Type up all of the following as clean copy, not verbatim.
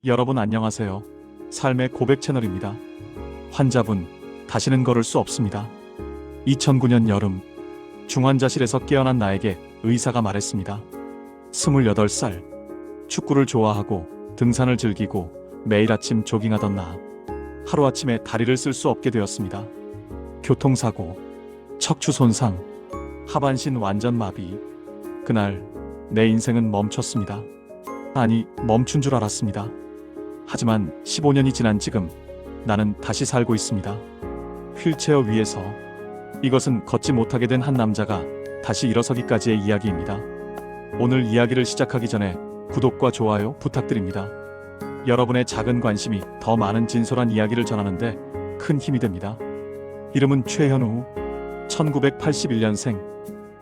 여러분 안녕하세요. 삶의 고백 채널입니다. 환자분, 다시는 걸을 수 없습니다. 2009년 여름, 중환자실에서 깨어난 나에게 의사가 말했습니다. 28살, 축구를 좋아하고 등산을 즐기고 매일 아침 조깅하던 나, 하루아침에 다리를 쓸 수 없게 되었습니다. 교통사고, 척추 손상, 하반신 완전 마비. 그날 내 인생은 멈췄습니다. 아니, 멈춘 줄 알았습니다. 하지만 15년이 지난 지금 나는 다시 살고 있습니다. 휠체어 위에서. 이것은 걷지 못하게 된 한 남자가 다시 일어서기까지의 이야기입니다. 오늘 이야기를 시작하기 전에 구독과 좋아요 부탁드립니다. 여러분의 작은 관심이 더 많은 진솔한 이야기를 전하는데 큰 힘이 됩니다. 이름은 최현우, 1981년생,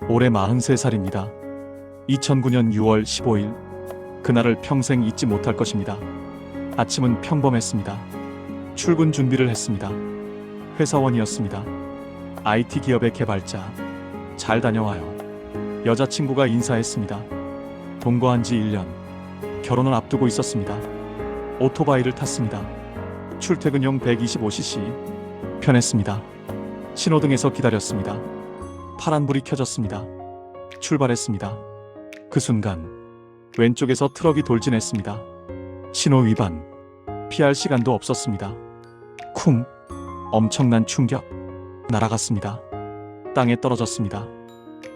올해 43살입니다. 2009년 6월 15일, 그날을 평생 잊지 못할 것입니다. 아침은 평범했습니다. 출근 준비를 했습니다. 회사원이었습니다. IT 기업의 개발자. 잘 다녀와요. 여자친구가 인사했습니다. 동거한 지 1년. 결혼을 앞두고 있었습니다. 오토바이를 탔습니다. 출퇴근용 125cc. 편했습니다. 신호등에서 기다렸습니다. 파란불이 켜졌습니다. 출발했습니다. 그 순간 왼쪽에서 트럭이 돌진했습니다. 신호 위반. 피할 시간도 없었습니다. 쿵. 엄청난 충격. 날아갔습니다. 땅에 떨어졌습니다.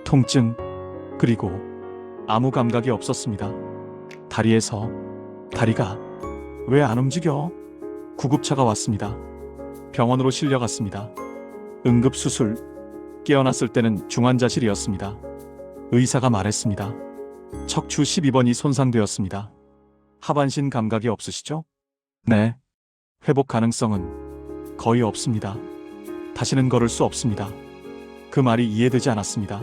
통증. 그리고 아무 감각이 없었습니다. 다리가 왜 안 움직여? 구급차가 왔습니다. 병원으로 실려갔습니다. 응급수술. 깨어났을 때는 중환자실이었습니다. 의사가 말했습니다. 척추 12번이 손상되었습니다. 하반신 감각이 없으시죠? 네. 회복 가능성은 거의 없습니다. 다시는 걸을 수 없습니다. 그 말이 이해되지 않았습니다.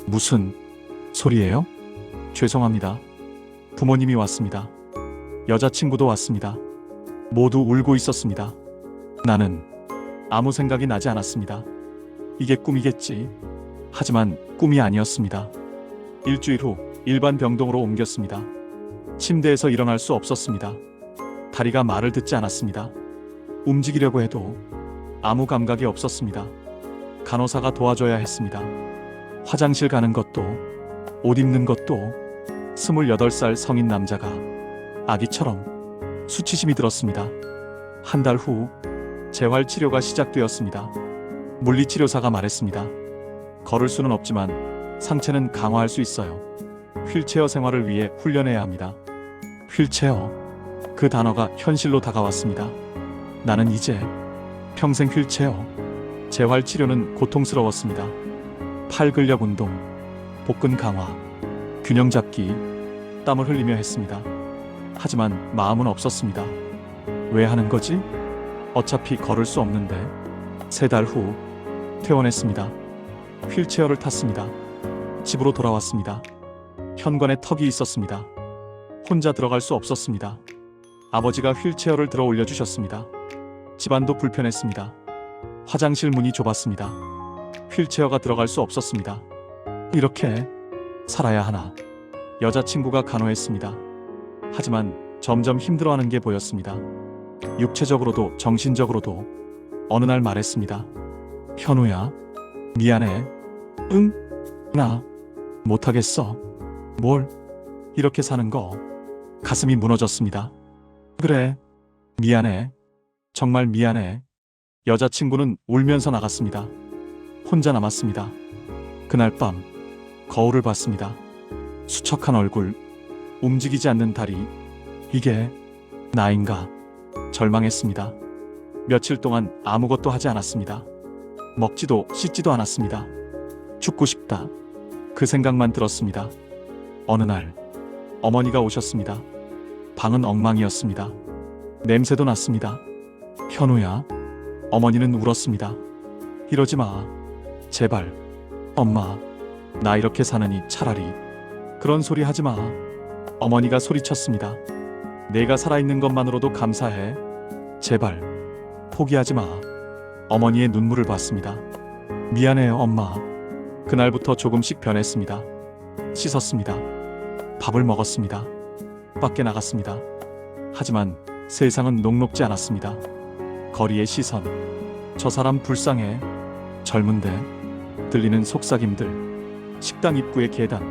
무슨 소리예요? 죄송합니다. 부모님이 왔습니다. 여자친구도 왔습니다. 모두 울고 있었습니다. 나는 아무 생각이 나지 않았습니다. 이게 꿈이겠지. 하지만 꿈이 아니었습니다. 일주일 후 일반 병동으로 옮겼습니다. 침대에서 일어날 수 없었습니다. 다리가 말을 듣지 않았습니다. 움직이려고 해도 아무 감각이 없었습니다. 간호사가 도와줘야 했습니다. 화장실 가는 것도, 옷 입는 것도. 28살 성인 남자가 아기처럼 수치심이 들었습니다. 한 달 후 재활치료가 시작되었습니다. 물리치료사가 말했습니다. 걸을 수는 없지만 상체는 강화할 수 있어요. 휠체어 생활을 위해 훈련해야 합니다. 휠체어. 그 단어가 현실로 다가왔습니다. 나는 이제 평생 휠체어. 재활치료는 고통스러웠습니다. 팔 근력 운동, 복근 강화, 균형 잡기, 땀을 흘리며 했습니다. 하지만 마음은 없었습니다. 왜 하는 거지? 어차피 걸을 수 없는데. 3달 후 퇴원했습니다. 휠체어를 탔습니다. 집으로 돌아왔습니다. 현관에 턱이 있었습니다. 혼자 들어갈 수 없었습니다. 아버지가 휠체어를 들어 올려주셨습니다. 집안도 불편했습니다. 화장실 문이 좁았습니다. 휠체어가 들어갈 수 없었습니다. 이렇게 살아야 하나. 여자친구가 간호했습니다. 하지만 점점 힘들어하는 게 보였습니다. 육체적으로도 정신적으로도. 어느 날 말했습니다. 현우야, 미안해. 응? 나 못하겠어. 뭘? 이렇게 사는 거. 가슴이 무너졌습니다. 그래, 미안해. 정말 미안해. 여자친구는 울면서 나갔습니다. 혼자 남았습니다. 그날 밤 거울을 봤습니다. 수척한 얼굴, 움직이지 않는 다리. 이게 나인가? 절망했습니다. 며칠 동안 아무것도 하지 않았습니다. 먹지도 씻지도 않았습니다. 죽고 싶다. 그 생각만 들었습니다. 어느 날 어머니가 오셨습니다. 방은 엉망이었습니다. 냄새도 났습니다. 현우야. 어머니는 울었습니다. 이러지 마. 제발. 엄마, 나 이렇게 사느니 차라리. 그런 소리 하지 마. 어머니가 소리쳤습니다. 내가 살아있는 것만으로도 감사해. 제발. 포기하지 마. 어머니의 눈물을 봤습니다. 미안해요, 엄마. 그날부터 조금씩 변했습니다. 씻었습니다. 밥을 먹었습니다. 밖에 나갔습니다. 하지만 세상은 녹록지 않았습니다. 거리의 시선, 저 사람 불쌍해, 젊은데, 들리는 속삭임들, 식당 입구의 계단,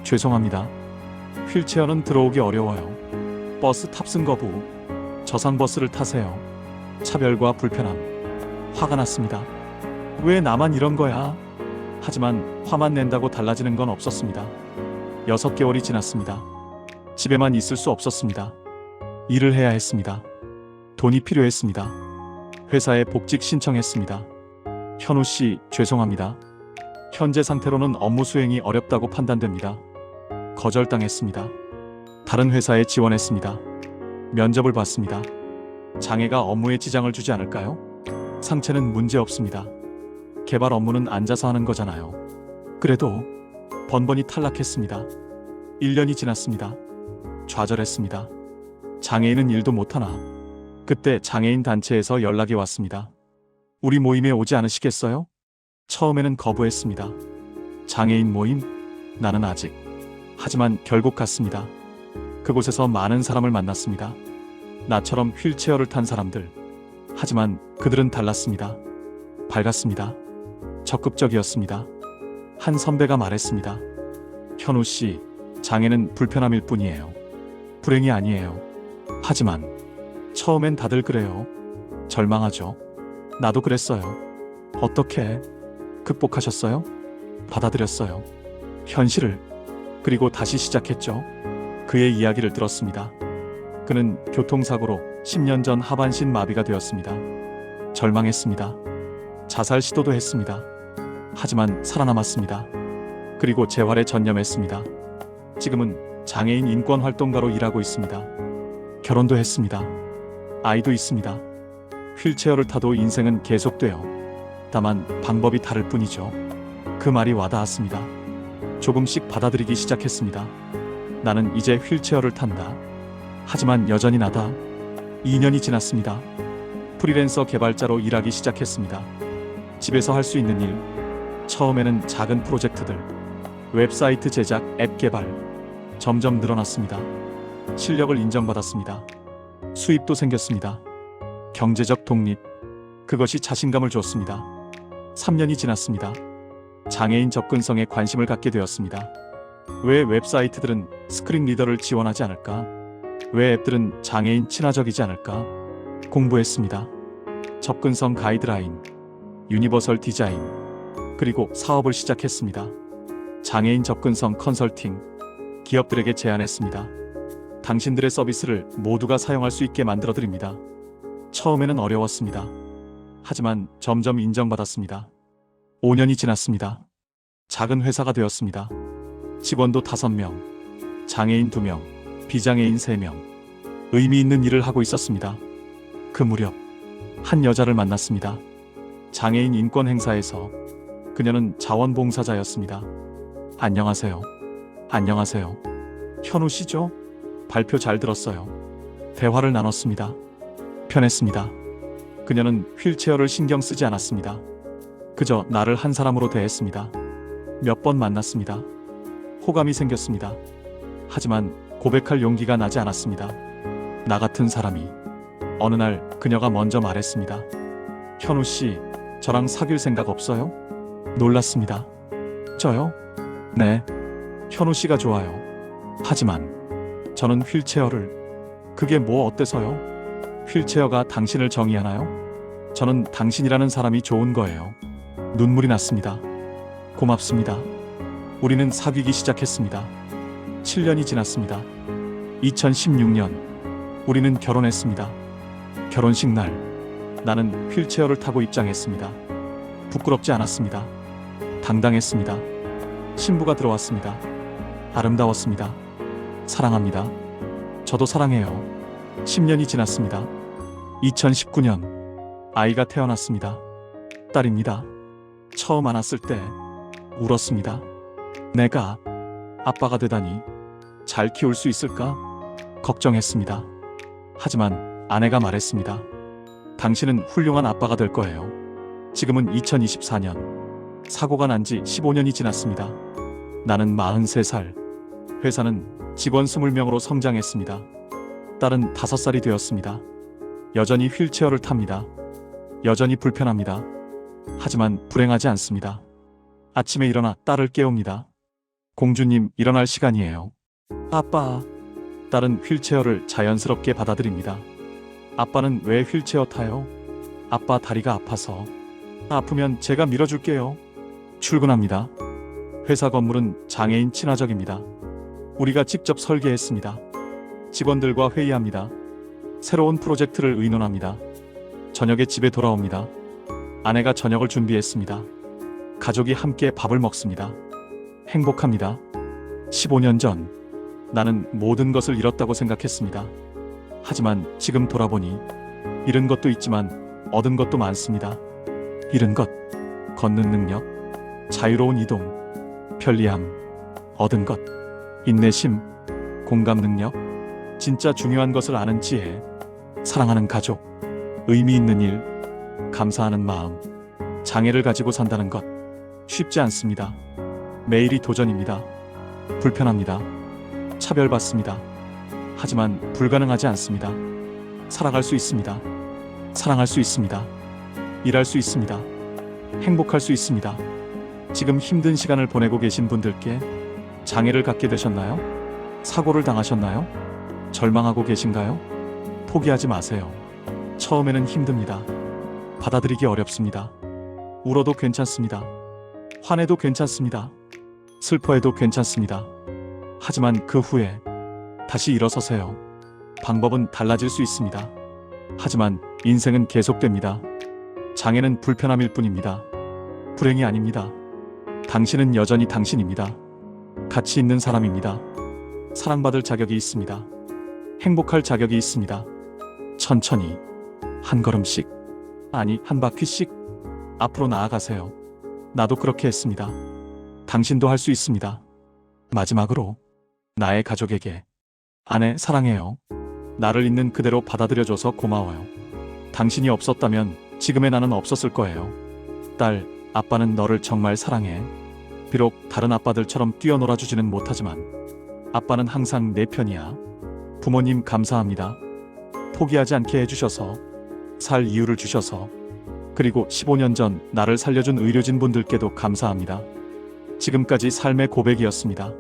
죄송합니다. 휠체어는 들어오기 어려워요. 버스 탑승 거부, 저상버스를 타세요. 차별과 불편함, 화가 났습니다. 왜 나만 이런 거야? 하지만 화만 낸다고 달라지는 건 없었습니다. 6개월이 지났습니다. 집에만 있을 수 없었습니다. 일을 해야 했습니다. 돈이 필요했습니다. 회사에 복직 신청했습니다. 현우 씨, 죄송합니다. 현재 상태로는 업무 수행이 어렵다고 판단됩니다. 거절당했습니다. 다른 회사에 지원했습니다. 면접을 봤습니다. 장애가 업무에 지장을 주지 않을까요? 상체는 문제 없습니다. 개발 업무는 앉아서 하는 거잖아요. 그래도 번번이 탈락했습니다. 1년이 지났습니다. 좌절했습니다. 장애인은 일도 못하나. 그때 장애인 단체에서 연락이 왔습니다. 우리 모임에 오지 않으시겠어요? 처음에는 거부했습니다. 장애인 모임? 나는 아직. 하지만 결국 갔습니다. 그곳에서 많은 사람을 만났습니다. 나처럼 휠체어를 탄 사람들. 하지만 그들은 달랐습니다. 밝았습니다. 적극적이었습니다. 한 선배가 말했습니다. 현우 씨, 장애는 불편함일 뿐이에요. 불행이 아니에요. 하지만 처음엔 다들 그래요. 절망하죠. 나도 그랬어요. 어떻게 극복하셨어요? 받아들였어요. 현실을. 그리고 다시 시작했죠. 그의 이야기를 들었습니다. 그는 교통사고로 10년 전 하반신 마비가 되었습니다. 절망했습니다. 자살 시도도 했습니다. 하지만 살아남았습니다. 그리고 재활에 전념했습니다. 지금은 장애인 인권 활동가로 일하고 있습니다. 결혼도 했습니다. 아이도 있습니다. 휠체어를 타도 인생은 계속돼요. 다만 방법이 다를 뿐이죠. 그 말이 와닿았습니다. 조금씩 받아들이기 시작했습니다. 나는 이제 휠체어를 탄다. 하지만 여전히 나다. 2년이 지났습니다. 프리랜서 개발자로 일하기 시작했습니다. 집에서 할 수 있는 일. 처음에는 작은 프로젝트들, 웹사이트 제작, 앱 개발. 점점 늘어났습니다. 실력을 인정받았습니다. 수입도 생겼습니다. 경제적 독립. 그것이 자신감을 줬습니다. 3년이 지났습니다. 장애인 접근성에 관심을 갖게 되었습니다. 왜 웹사이트들은 스크린 리더를 지원하지 않을까? 왜 앱들은 장애인 친화적이지 않을까? 공부했습니다. 접근성 가이드라인, 유니버설 디자인, 그리고 사업을 시작했습니다. 장애인 접근성 컨설팅, 기업들에게 제안했습니다. 당신들의 서비스를 모두가 사용할 수 있게 만들어드립니다. 처음에는 어려웠습니다. 하지만 점점 인정받았습니다. 5년이 지났습니다. 작은 회사가 되었습니다. 직원도 5명, 장애인 2명, 비장애인 3명. 의미 있는 일을 하고 있었습니다. 그 무렵 한 여자를 만났습니다. 장애인 인권 행사에서. 그녀는 자원봉사자였습니다. 안녕하세요. 안녕하세요. 현우 씨죠? 발표 잘 들었어요. 대화를 나눴습니다. 편했습니다. 그녀는 휠체어를 신경 쓰지 않았습니다. 그저 나를 한 사람으로 대했습니다. 몇 번 만났습니다. 호감이 생겼습니다. 하지만 고백할 용기가 나지 않았습니다. 나 같은 사람이. 어느 날 그녀가 먼저 말했습니다. 현우 씨, 저랑 사귈 생각 없어요? 놀랐습니다. 저요? 네. 현우 씨가 좋아요. 하지만 저는 휠체어를. 그게 뭐 어때서요? 휠체어가 당신을 정의하나요? 저는 당신이라는 사람이 좋은 거예요. 눈물이 났습니다. 고맙습니다. 우리는 사귀기 시작했습니다. 7년이 지났습니다. 2016년 우리는 결혼했습니다. 결혼식 날 나는 휠체어를 타고 입장했습니다. 부끄럽지 않았습니다. 당당했습니다. 신부가 들어왔습니다. 아름다웠습니다. 사랑합니다. 저도 사랑해요. 10년이 지났습니다. 2019년 아이가 태어났습니다. 딸입니다. 처음 안았을 때 울었습니다. 내가 아빠가 되다니 잘 키울 수 있을까? 걱정했습니다. 하지만 아내가 말했습니다. 당신은 훌륭한 아빠가 될 거예요. 지금은 2024년. 사고가 난 지 15년이 지났습니다. 나는 43살. 회사는 직원 20명으로 성장했습니다. 딸은 5살이 되었습니다. 여전히 휠체어를 탑니다. 여전히 불편합니다. 하지만 불행하지 않습니다. 아침에 일어나 딸을 깨웁니다. 공주님, 일어날 시간이에요. 아빠. 딸은 휠체어를 자연스럽게 받아들입니다. 아빠는 왜 휠체어 타요? 아빠 다리가 아파서. 아프면 제가 밀어줄게요. 출근합니다. 회사 건물은 장애인 친화적입니다. 우리가 직접 설계했습니다. 직원들과 회의합니다. 새로운 프로젝트를 의논합니다. 저녁에 집에 돌아옵니다. 아내가 저녁을 준비했습니다. 가족이 함께 밥을 먹습니다. 행복합니다. 15년 전 나는 모든 것을 잃었다고 생각했습니다. 하지만 지금 돌아보니 잃은 것도 있지만 얻은 것도 많습니다. 잃은 것, 걷는 능력, 자유로운 이동, 편리함, 얻은 것, 인내심, 공감 능력, 진짜 중요한 것을 아는 지혜, 사랑하는 가족, 의미 있는 일, 감사하는 마음. 장애를 가지고 산다는 것 쉽지 않습니다. 매일이 도전입니다. 불편합니다. 차별받습니다. 하지만 불가능하지 않습니다. 살아갈 수 있습니다. 사랑할 수 있습니다. 일할 수 있습니다. 행복할 수 있습니다. 지금 힘든 시간을 보내고 계신 분들께 장애를 갖게 되셨나요? 사고를 당하셨나요? 절망하고 계신가요? 포기하지 마세요. 처음에는 힘듭니다. 받아들이기 어렵습니다. 울어도 괜찮습니다. 화내도 괜찮습니다. 슬퍼해도 괜찮습니다. 하지만 그 후에 다시 일어서세요. 방법은 달라질 수 있습니다. 하지만 인생은 계속됩니다. 장애는 불편함일 뿐입니다. 불행이 아닙니다. 당신은 여전히 당신입니다. 가치 있는 사람입니다. 사랑받을 자격이 있습니다. 행복할 자격이 있습니다. 천천히, 한 걸음씩, 아니 한 바퀴씩 앞으로 나아가세요. 나도 그렇게 했습니다. 당신도 할 수 있습니다. 마지막으로 나의 가족에게, 아내 사랑해요. 나를 있는 그대로 받아들여줘서 고마워요. 당신이 없었다면 지금의 나는 없었을 거예요. 딸, 아빠는 너를 정말 사랑해. 비록 다른 아빠들처럼 뛰어놀아주지는 못하지만 아빠는 항상 내 편이야. 부모님 감사합니다. 포기하지 않게 해주셔서, 살 이유를 주셔서, 그리고 15년 전 나를 살려준 의료진 분들께도 감사합니다. 지금까지 삶의 고백이었습니다.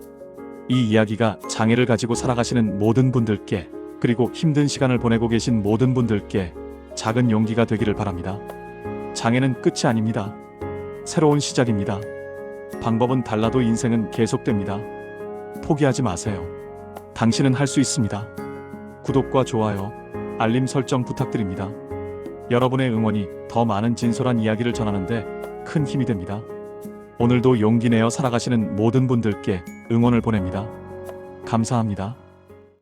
이 이야기가 장애를 가지고 살아가시는 모든 분들께, 그리고 힘든 시간을 보내고 계신 모든 분들께 작은 용기가 되기를 바랍니다. 장애는 끝이 아닙니다. 새로운 시작입니다. 방법은 달라도 인생은 계속됩니다. 포기하지 마세요. 당신은 할 수 있습니다. 구독과 좋아요, 알림 설정 부탁드립니다. 여러분의 응원이 더 많은 진솔한 이야기를 전하는데 큰 힘이 됩니다. 오늘도 용기 내어 살아가시는 모든 분들께 응원을 보냅니다. 감사합니다.